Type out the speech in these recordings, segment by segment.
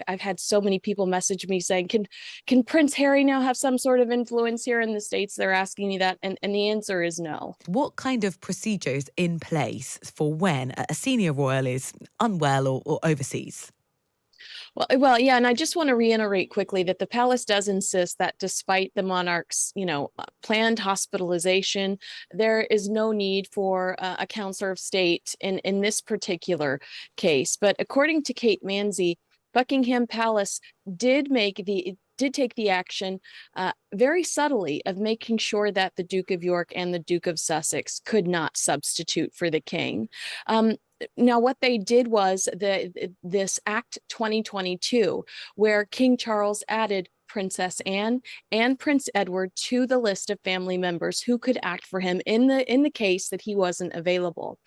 I've had so many people message me saying, can Prince Harry now have some sort of influence here in the States? They're asking me that. And the answer is no. What kind of procedures in place for when a senior royal is unwell or overseas? Well, yeah, and I just want to reiterate quickly that the palace does insist that despite the monarch's, planned hospitalization, there is no need for a counselor of state in this particular case. But according to Kate Manzi, Buckingham Palace did take the action very subtly of making sure that the Duke of York and the Duke of Sussex could not substitute for the king. Um, Now, what they did was this Act 2022, where King Charles added Princess Anne and Prince Edward to the list of family members who could act for him in the case that he wasn't available.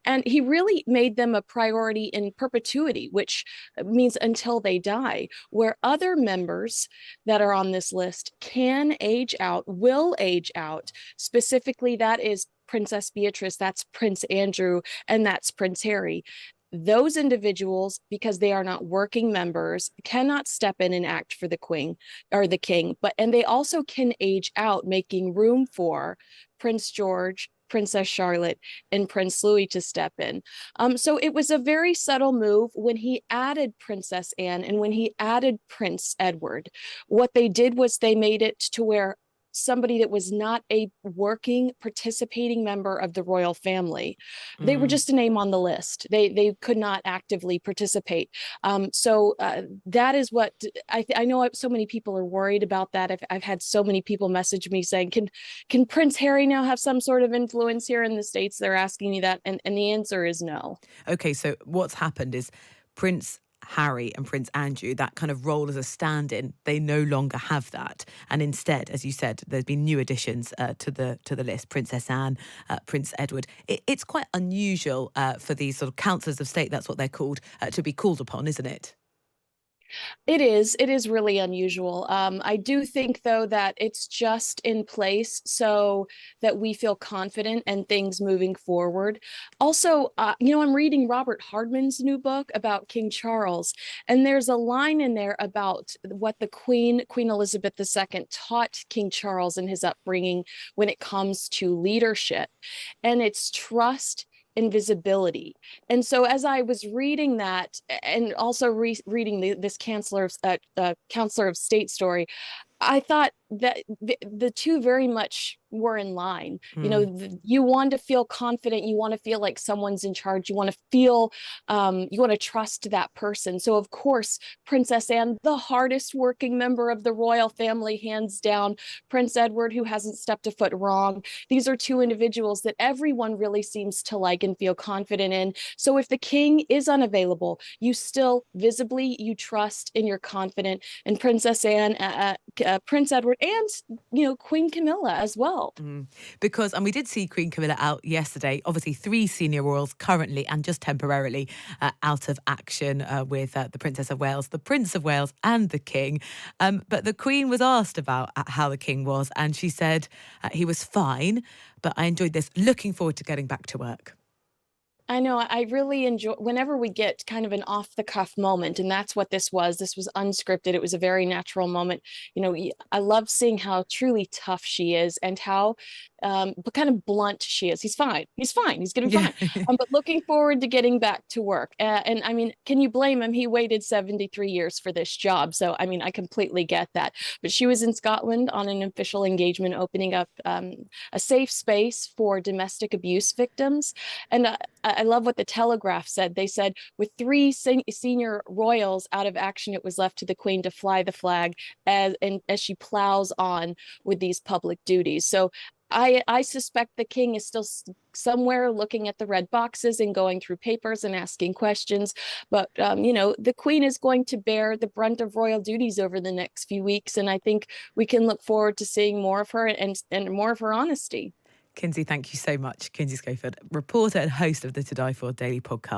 And he really made them a priority in perpetuity, which means until they die, where other members that are on this list can age out, will age out. Specifically, that is Princess Beatrice, that's Prince Andrew, and that's Prince Harry. Those individuals, because they are not working members, cannot step in and act for the queen or the king, and they also can age out, making room for Prince George, Princess Charlotte, and Prince Louis to step in. So it was a very subtle move when he added Princess Anne and when he added Prince Edward. What they did was they made it to where somebody that was not a working participating member of the royal family, they were Mm. just a name on the list. They could not actively participate. So that is what I know. So many people are worried about that. I've had so many people message me saying, can Prince Harry now have some sort of influence here in the States? They're asking me that, and the answer is no. Okay, so what's happened is Prince Harry and Prince Andrew, that kind of role as a stand-in, they no longer have that, and instead, as you said, there's been new additions to the list: Princess Anne, Prince Edward. It's quite unusual for these sort of councillors of state, that's what they're called, to be called upon, isn't it? It is. It is really unusual. I do think, though, that it's just in place so that we feel confident and things moving forward. Also, I'm reading Robert Hardman's new book about King Charles, and there's a line in there about what the Queen Elizabeth II, taught King Charles in his upbringing when it comes to leadership, and it's trust and visibility. And so, as I was reading that, and also reading this counselor of state story, I thought that the two very much were in line. Mm. You want to feel confident. You want to feel like someone's in charge. You want to feel, you want to trust that person. So, of course, Princess Anne, the hardest working member of the royal family, hands down. Prince Edward, who hasn't stepped a foot wrong. These are two individuals that everyone really seems to like and feel confident in. So, if the king is unavailable, you still visibly, you trust and you're confident. And Princess Anne, Prince Edward, and Queen Camilla as well. Mm. Because, and we did see Queen Camilla out yesterday. Obviously, three senior royals currently and just temporarily out of action with the Princess of Wales, the Prince of Wales, and the King. But the Queen was asked about how the King was, and she said he was fine, but I enjoyed this. Looking forward to getting back to work. I know. I really enjoy whenever we get kind of an off the cuff moment, and that's what this was. This was unscripted. It was a very natural moment. I love seeing how truly tough she is and how but kind of blunt she is. He's fine. He's fine. He's gonna be Yeah. fine. But looking forward to getting back to work. And I mean, can you blame him? He waited 73 years for this job. So I mean, I completely get that. But she was in Scotland on an official engagement, opening up a safe space for domestic abuse victims. And I love what the Telegraph said. They said, with three senior royals out of action, it was left to the Queen to fly the flag as she plows on with these public duties. So I suspect the king is still somewhere looking at the red boxes and going through papers and asking questions. But, the queen is going to bear the brunt of royal duties over the next few weeks. And I think we can look forward to seeing more of her and more of her honesty. Kinsey, thank you so much. Kinsey Schofield, reporter and host of the To Die For Daily podcast.